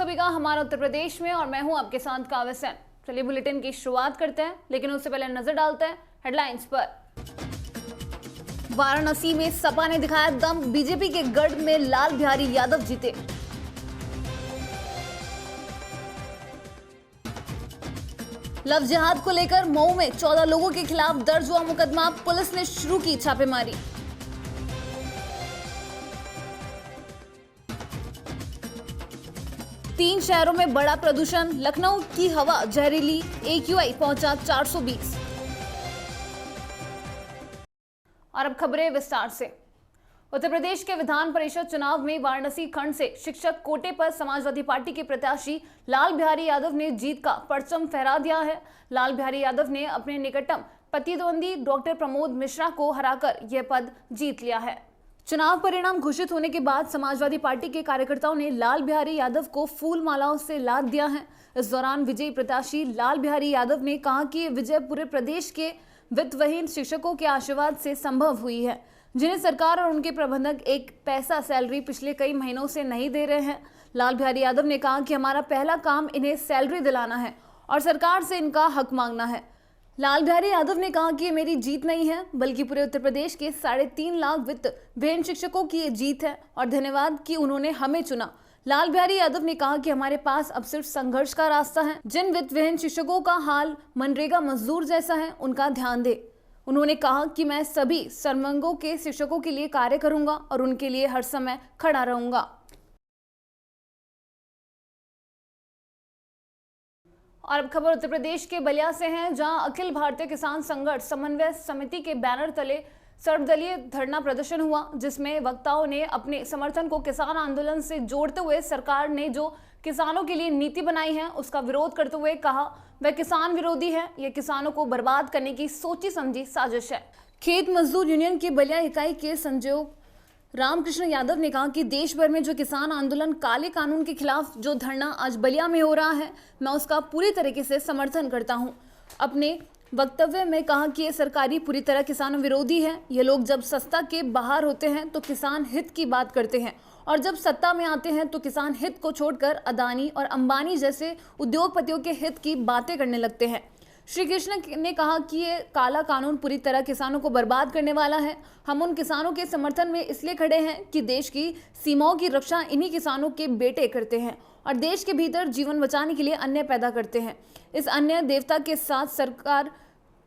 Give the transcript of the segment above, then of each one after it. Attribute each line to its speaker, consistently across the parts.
Speaker 1: सभी का हमारा उत्तर प्रदेश में और मैं हूं आपके साथ काव्य सेन। चलिए बुलेटिन की शुरुआत करते हैं, लेकिन उससे पहले नजर डालते हैं हेडलाइंस पर। वाराणसी में सपा ने दिखाया दम, बीजेपी के गढ़ में लाल बिहारी यादव जीते। लव जिहाद को लेकर मऊ में 14 लोगों के खिलाफ दर्ज हुआ मुकदमा, पुलिस ने शुरू की छापेमारी। तीन शहरों में बड़ा प्रदूषण, लखनऊ की हवा जहरीली, AQI पहुंचा 420। और अब खबरें विस्तार से। उत्तर प्रदेश के विधान परिषद चुनाव में वाराणसी खंड से शिक्षक कोटे पर समाजवादी पार्टी के प्रत्याशी लाल बिहारी यादव ने जीत का परचम फहरा दिया है। लाल बिहारी यादव ने अपने निकटतम प्रतिद्वंदी डॉक्टर प्रमोद मिश्रा को हराकर यह पद जीत लिया है। चुनाव परिणाम घोषित होने के बाद समाजवादी पार्टी के कार्यकर्ताओं ने लाल बिहारी यादव को फूल मालाओं से लाद दिया है। इस दौरान विजयी प्रत्याशी लाल बिहारी यादव ने कहा कि विजय पूरे प्रदेश के वित्तविहीन शिक्षकों के आशीर्वाद से संभव हुई है, जिन्हें सरकार और उनके प्रबंधक एक पैसा सैलरी पिछले कई महीनों से नहीं दे रहे हैं। लाल बिहारी यादव ने कहा कि हमारा पहला काम इन्हें सैलरी दिलाना है और सरकार से इनका हक मांगना है। लाल बिहारी यादव ने कहा कि ये मेरी जीत नहीं है, बल्कि पूरे उत्तर प्रदेश के 3.5 लाख वित्तविहीन शिक्षकों की ये जीत है और धन्यवाद कि उन्होंने हमें चुना। लाल बिहारी यादव ने कहा कि हमारे पास अब सिर्फ संघर्ष का रास्ता है। जिन वित्तविहीन शिक्षकों का हाल मनरेगा मजदूर जैसा है, उनका ध्यान दे। उन्होंने कहा कि मैं सभी सर्वंगों के शिक्षकों के लिए कार्य करूंगा और उनके लिए हर समय खड़ा रहूंगा। और अब खबर उत्तर प्रदेश के बलिया से है, जहां अखिल भारतीय किसान संघर्ष समन्वय समिति के बैनर तले सर्वदलीय धरना प्रदर्शन हुआ, जिसमें वक्ताओं ने अपने समर्थन को किसान आंदोलन से जोड़ते हुए सरकार ने जो किसानों के लिए नीति बनाई है उसका विरोध करते हुए कहा वह किसान विरोधी है, यह किसानों को बर्बाद करने की सोची समझी साजिश है। खेत मजदूर यूनियन की बलिया इकाई के संयोजक रामकृष्ण यादव ने कहा कि देश भर में जो किसान आंदोलन काले कानून के खिलाफ जो धरना आज बलिया में हो रहा है, मैं उसका पूरी तरीके से समर्थन करता हूं। अपने वक्तव्य में कहा कि ये सरकारी पूरी तरह किसानों विरोधी है। ये लोग जब सत्ता के बाहर होते हैं तो किसान हित की बात करते हैं और जब सत्ता में आते हैं तो किसान हित को छोड़कर अदानी और अंबानी जैसे उद्योगपतियों के हित की बातें करने लगते हैं। श्री कृष्ण ने कहा कि ये काला कानून पूरी तरह किसानों को बर्बाद करने वाला है। हम उन किसानों के समर्थन में इसलिए खड़े हैं कि देश की सीमाओं की रक्षा इन्हीं किसानों के बेटे करते हैं और देश के भीतर जीवन बचाने के लिए अन्य पैदा करते हैं। इस अन्य देवता के साथ सरकार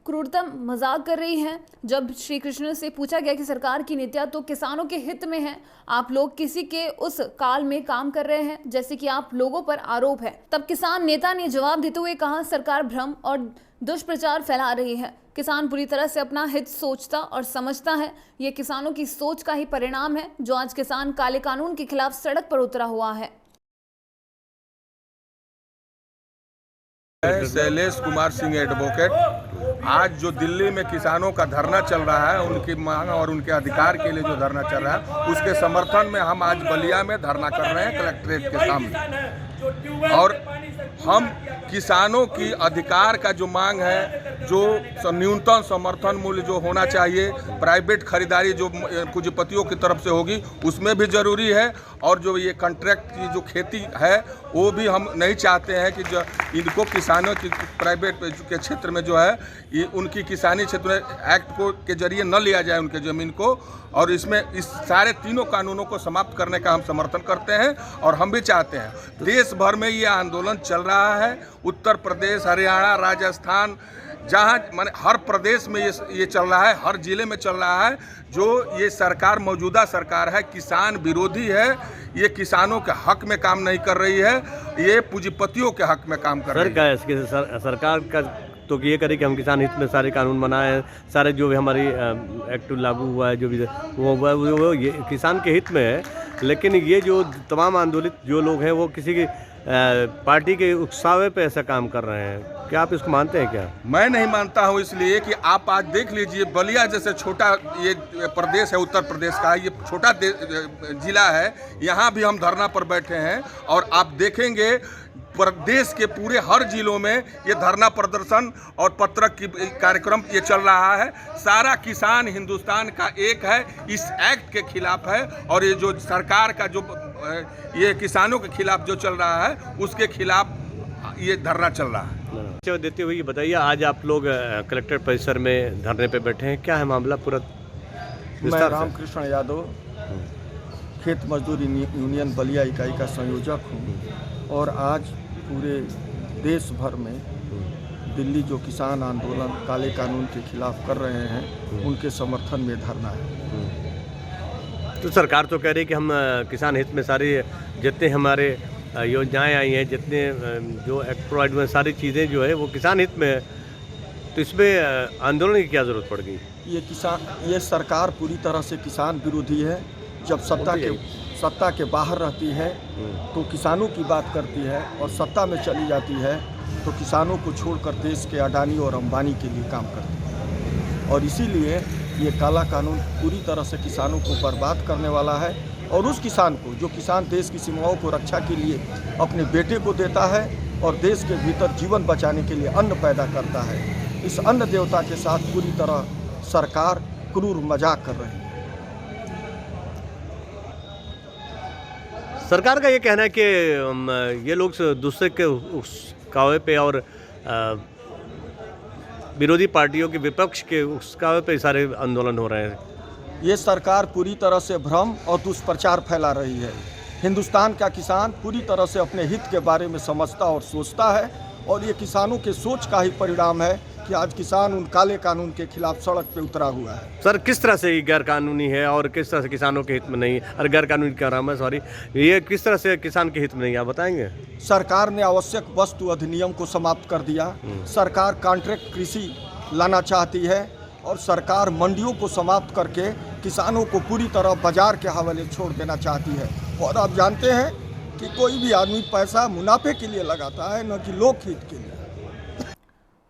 Speaker 1: क्रूरतम मजाक कर रही है। जब श्री कृष्ण से पूछा गया कि सरकार की नीतियां तो किसानों के हित में है, आप लोग किसी के उस काल में काम कर रहे हैं जैसे कि आप लोगों पर आरोप है। तब किसान नेता ने जवाब देते हुए कहा सरकार भ्रम और दुष्प्रचार फैला रही है। किसान पूरी तरह से अपना हित सोचता और समझता है। ये किसानों की सोच का ही परिणाम है जो आज किसान काले कानून के खिलाफ सड़क पर उतरा हुआ है।
Speaker 2: शैलेश कुमार सिंह एडवोकेट। आज जो दिल्ली में किसानों का धरना चल रहा है, उनकी मांग और उनके अधिकार के लिए जो धरना चल रहा है, उसके समर्थन में हम आज बलिया में धरना कर रहे हैं कलेक्ट्रेट के सामने। और हम किसानों की अधिकार का जो मांग है, जो न्यूनतम समर्थन मूल्य जो होना चाहिए, प्राइवेट खरीदारी जो पूंजीपतियों की तरफ से होगी उसमें भी ज़रूरी है। और जो ये कॉन्ट्रैक्ट की जो खेती है वो भी हम नहीं चाहते हैं कि जो इनको किसानों की प्राइवेट के क्षेत्र में जो है ये उनकी किसानी क्षेत्र में एक्ट को के जरिए न लिया जाए उनके ज़मीन को। और इसमें इस सारे तीनों कानूनों को समाप्त करने का हम समर्थन करते हैं और हम भी चाहते हैं। देश भर में ये आंदोलन चल रहा है, उत्तर प्रदेश, हरियाणा, राजस्थान, जहाँ माने हर प्रदेश में ये चल रहा है, हर जिले में चल रहा है। जो ये सरकार मौजूदा सरकार है किसान विरोधी है, ये किसानों के हक में काम नहीं कर रही है, ये पूंजीपतियों के हक में काम कर रही है।
Speaker 3: इसके सरकार का तो ये करे कि हम किसान हित में सारे कानून बनाए, सारे जो भी हमारी एक्ट लागू हुआ है जो भी वो ये किसान के हित में है। लेकिन ये जो तमाम आंदोलित जो लोग हैं वो किसी की पार्टी के उकसावे पे ऐसा काम कर रहे हैं। क्या आप इसको मानते हैं? क्या
Speaker 2: मैं नहीं मानता हूं, इसलिए कि आप आज देख लीजिए बलिया जैसे छोटा ये प्रदेश है, उत्तर प्रदेश का ये छोटा जिला है, यहाँ भी हम धरना पर बैठे हैं और आप देखेंगे प्रदेश के पूरे हर जिलों में ये धरना प्रदर्शन और पत्रक की कार्यक्रम ये चल रहा है। सारा किसान हिंदुस्तान का एक है, इस एक्ट के खिलाफ है। और ये जो सरकार का जो ये किसानों के खिलाफ जो चल रहा है उसके खिलाफ ये धरना चल रहा है।
Speaker 3: देते हुए ये बताइए, आज आप लोग कलेक्टर परिसर में धरने पे बैठे हैं, क्या है मामला पूरा?
Speaker 4: मैं रामकृष्ण यादव खेत मजदूर यूनियन बलिया इकाई का संयोजक हूँ और आज पूरे देश भर में दिल्ली जो किसान आंदोलन काले कानून के खिलाफ कर रहे हैं उनके समर्थन में धरना है।
Speaker 3: तो सरकार तो कह रही है कि हम किसान हित में सारी जितने हमारे योजनाएं आई हैं, जितने जो एक्ट प्रोवाइड हुए सारी चीज़ें जो है वो किसान हित में है, तो इसमें आंदोलन की क्या ज़रूरत पड़ गई?
Speaker 4: ये सरकार पूरी तरह से किसान विरोधी है। जब सत्ता के बाहर रहती है तो किसानों की बात करती है और सत्ता में चली जाती है तो किसानों को छोड़कर देश के अडानी और अंबानी के लिए काम करती है। और इसीलिए ये काला कानून पूरी तरह से किसानों को बर्बाद करने वाला है। और उस किसान को, जो किसान देश की सीमाओं को रक्षा के लिए अपने बेटे को देता है और देश के भीतर जीवन बचाने के लिए अन्न पैदा करता है, इस अन्न देवता के साथ पूरी तरह सरकार क्रूर मजाक कर रही है।
Speaker 3: सरकार का ये कहना है कि ये लोग दूसरे के उकसावे पे और विरोधी पार्टियों के विपक्ष के उकसावे पे सारे आंदोलन हो रहे हैं।
Speaker 4: ये सरकार पूरी तरह से भ्रम और दुष्प्रचार फैला रही है। हिंदुस्तान का किसान पूरी तरह से अपने हित के बारे में समझता और सोचता है और ये किसानों के सोच का ही परिणाम है कि आज किसान उन काले कानून के खिलाफ सड़क पे उतरा हुआ है।
Speaker 3: सर, किस तरह से ये गैर कानूनी है और किस तरह से किसानों के हित में नहीं? और गैर कानूनी क्या नाम है, सॉरी, ये किस तरह से किसान के हित में नहीं, आप बताएंगे?
Speaker 4: सरकार ने आवश्यक वस्तु अधिनियम को समाप्त कर दिया। सरकार कॉन्ट्रैक्ट कृषि लाना चाहती है और सरकार मंडियों को समाप्त करके किसानों को पूरी तरह बाजार के हवाले छोड़ देना चाहती है। और आप जानते हैं कि कोई भी आदमी पैसा मुनाफे के लिए लगाता है, न कि लोकहित के लिए।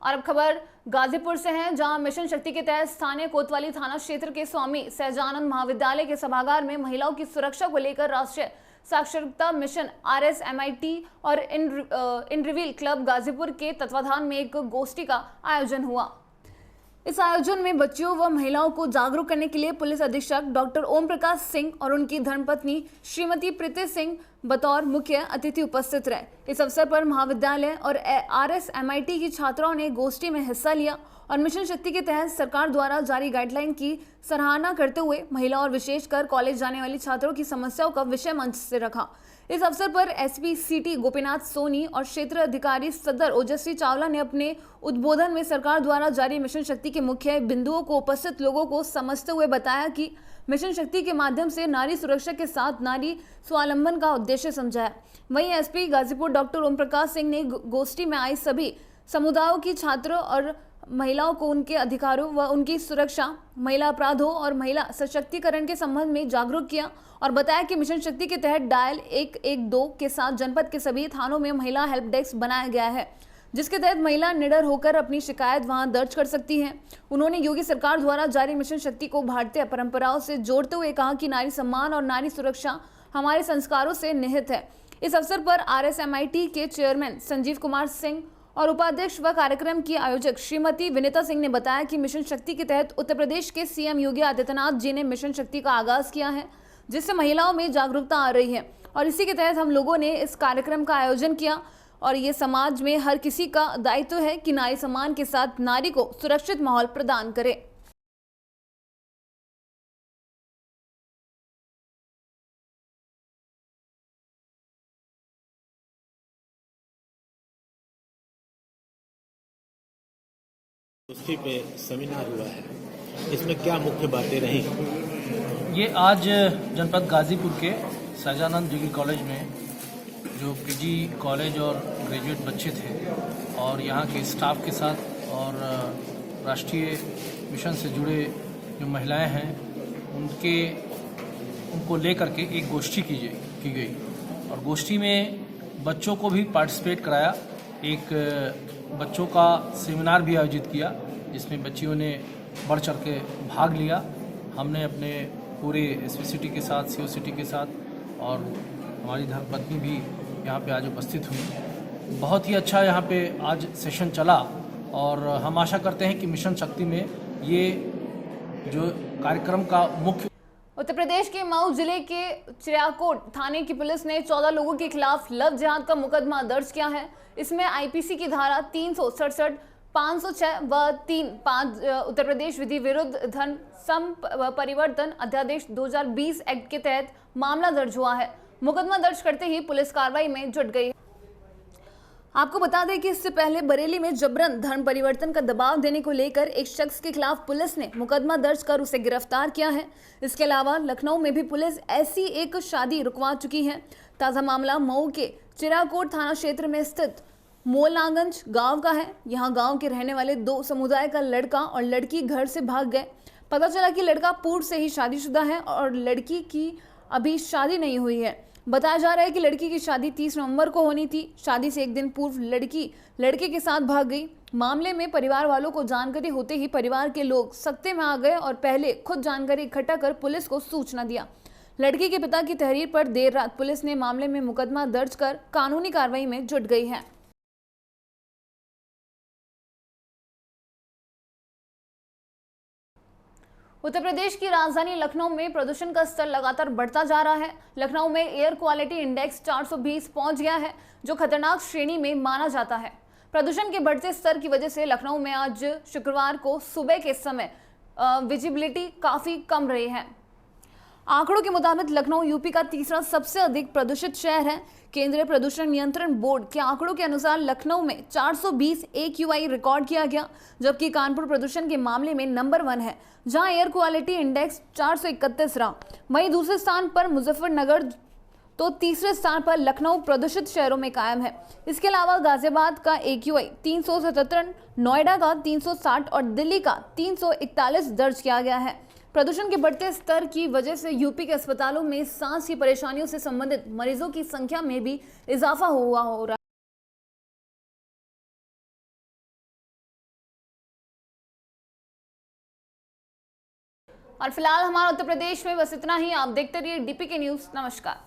Speaker 1: और अब खबर गाजीपुर से है, जहां मिशन शक्ति के तहत स्थानीय कोतवाली थाना क्षेत्र के स्वामी सहजानंद महाविद्यालय के सभागार में महिलाओं की सुरक्षा को लेकर राष्ट्रीय साक्षरता मिशन RSMIT और इंद्रवील क्लब गाजीपुर के तत्वाधान में एक गोष्ठी का आयोजन हुआ। इस आयोजन में बच्चियों व महिलाओं को जागरूक करने के लिए पुलिस अधीक्षक डॉक्टर ओम प्रकाश सिंह और उनकी धर्मपत्नी श्रीमती प्रीति सिंह बतौर मुख्य अतिथि उपस्थित रहे। इस अवसर पर महाविद्यालय और RSMIT की छात्राओं ने गोष्ठी में हिस्सा लिया और मिशन शक्ति के तहत सरकार द्वारा जारी गाइडलाइन की सराहना करते हुए महिला और विशेषकर कॉलेज जाने वाली छात्रों की समस्याओं का विषय मंच से रखा। इस अवसर पर SP सिटी गोपीनाथ सोनी और क्षेत्र अधिकारी सदर ओजस्वी चावला ने अपने उद्बोधन में सरकार द्वारा जारी मिशन शक्ति के मुख्य बिंदुओं को उपस्थित लोगों को समझते हुए बताया कि मिशन शक्ति के माध्यम से नारी सुरक्षा के साथ नारी स्वावलंबन का उद्देश्य समझाया। वहीं SP गाजीपुर डॉक्टर ओम प्रकाश सिंह ने गोष्ठी में आई सभी समुदायों की छात्रों और महिलाओं को उनके अधिकारों व उनकी सुरक्षा, महिला अपराधों और महिला सशक्तिकरण के संबंध में जागरूक किया और बताया कि मिशन शक्ति के तहत डायल 112 के साथ जनपद के सभी थानों में महिला हेल्प डेस्क बनाया गया है, जिसके तहत महिला निडर होकर अपनी शिकायत वहां दर्ज कर सकती हैं। उन्होंने योगी सरकार द्वारा जारी मिशन शक्ति को भारतीय परंपराओं से जोड़ते हुए कहा कि नारी सम्मान और नारी सुरक्षा हमारे संस्कारों से निहित है। इस अवसर पर RSMIT के चेयरमैन संजीव कुमार सिंह और उपाध्यक्ष व कार्यक्रम की आयोजक श्रीमती विनीता सिंह ने बताया कि मिशन शक्ति के तहत उत्तर प्रदेश के CM योगी आदित्यनाथ जी ने मिशन शक्ति का आगाज किया है, जिससे महिलाओं में जागरूकता आ रही है और इसी के तहत हम लोगों ने इस कार्यक्रम का आयोजन किया और ये समाज में हर किसी का दायित्व है कि नारी सम्मान के साथ नारी को सुरक्षित माहौल प्रदान करे।
Speaker 5: उसी पे सेमिनार हुआ है, इसमें क्या मुख्य बातें रही?
Speaker 6: ये आज जनपद गाजीपुर के सहजानंद डिग्री कॉलेज में जो PG कॉलेज और ग्रेजुएट बच्चे थे और यहाँ के स्टाफ के साथ और राष्ट्रीय मिशन से जुड़े जो महिलाएं हैं उनको लेकर के एक गोष्ठी की गई और गोष्ठी में बच्चों को भी पार्टिसिपेट कराया। एक बच्चों का सेमिनार भी आयोजित किया जिसमें बच्चियों ने बढ़ चढ़ के भाग लिया। हमने अपने पूरे SP सिटी के साथ, CO सिटी के साथ और हमारी धर्मपत्नी भी यहाँ पे आज उपस्थित हुई। बहुत ही अच्छा यहाँ पे आज सेशन चला और हम आशा करते हैं कि मिशन शक्ति में ये जो कार्यक्रम का मुख्य
Speaker 1: उत्तर प्रदेश के मऊ जिले के चिड़ियाकोट थाने की पुलिस ने 14 लोगों के खिलाफ लव जिहाद का मुकदमा दर्ज किया है। इसमें आईपीसी की धारा 367, 506 व 3(5) उत्तर प्रदेश विधि विरुद्ध धन परिवर्तन अध्यादेश 2020 एक्ट के तहत मामला दर्ज हुआ है। मुकदमा दर्ज करते ही पुलिस कार्रवाई में जुट गई। आपको बता दें कि इससे पहले बरेली में जबरन धर्म परिवर्तन का दबाव देने को लेकर एक शख्स के खिलाफ पुलिस ने मुकदमा दर्ज कर उसे गिरफ्तार किया है। इसके अलावा लखनऊ में भी पुलिस ऐसी एक शादी रुकवा चुकी है। ताज़ा मामला मऊ के चिड़ियाकोट थाना क्षेत्र में स्थित मोलागंज गांव का है। यहां गांव के रहने वाले 2 समुदाय का लड़का और लड़की घर से भाग गए। पता चला कि लड़का पूर्व से ही शादीशुदा है और लड़की की अभी शादी नहीं हुई है। बताया जा रहा है कि लड़की की शादी 30 नवंबर को होनी थी। शादी से एक दिन पूर्व लड़की लड़के के साथ भाग गई। मामले में परिवार वालों को जानकारी होते ही परिवार के लोग सख्ते में आ गए और पहले खुद जानकारी इकट्ठा कर पुलिस को सूचना दिया। लड़की के पिता की तहरीर पर देर रात पुलिस ने मामले में मुकदमा दर्ज कर कानूनी कार्रवाई में जुट गई है। उत्तर प्रदेश की राजधानी लखनऊ में प्रदूषण का स्तर लगातार बढ़ता जा रहा है। लखनऊ में एयर क्वालिटी इंडेक्स 420 पहुंच गया है, जो खतरनाक श्रेणी में माना जाता है। प्रदूषण के बढ़ते स्तर की वजह से लखनऊ में आज शुक्रवार को सुबह के समय विजिबिलिटी काफी कम रही है। आंकड़ों के मुताबिक लखनऊ यूपी का तीसरा सबसे अधिक प्रदूषित शहर है। केंद्रीय प्रदूषण नियंत्रण बोर्ड के आंकड़ों के अनुसार लखनऊ में 420 AQI रिकॉर्ड किया गया, जबकि कानपुर प्रदूषण के मामले में नंबर 1 है, जहां एयर क्वालिटी इंडेक्स 431 रहा। वहीं दूसरे स्थान पर मुजफ्फरनगर तो तीसरे स्थान पर लखनऊ प्रदूषित शहरों में कायम है। इसके अलावा गाजियाबाद का AQI 377, नोएडा का 360 और दिल्ली का 341 दर्ज किया गया है। प्रदूषण के बढ़ते स्तर की वजह से यूपी के अस्पतालों में सांस की परेशानियों से संबंधित मरीजों की संख्या में भी इजाफा हो रहा है। और फिलहाल हमारा उत्तर प्रदेश में बस इतना ही। आप देखते रहिए DPK न्यूज़। नमस्कार।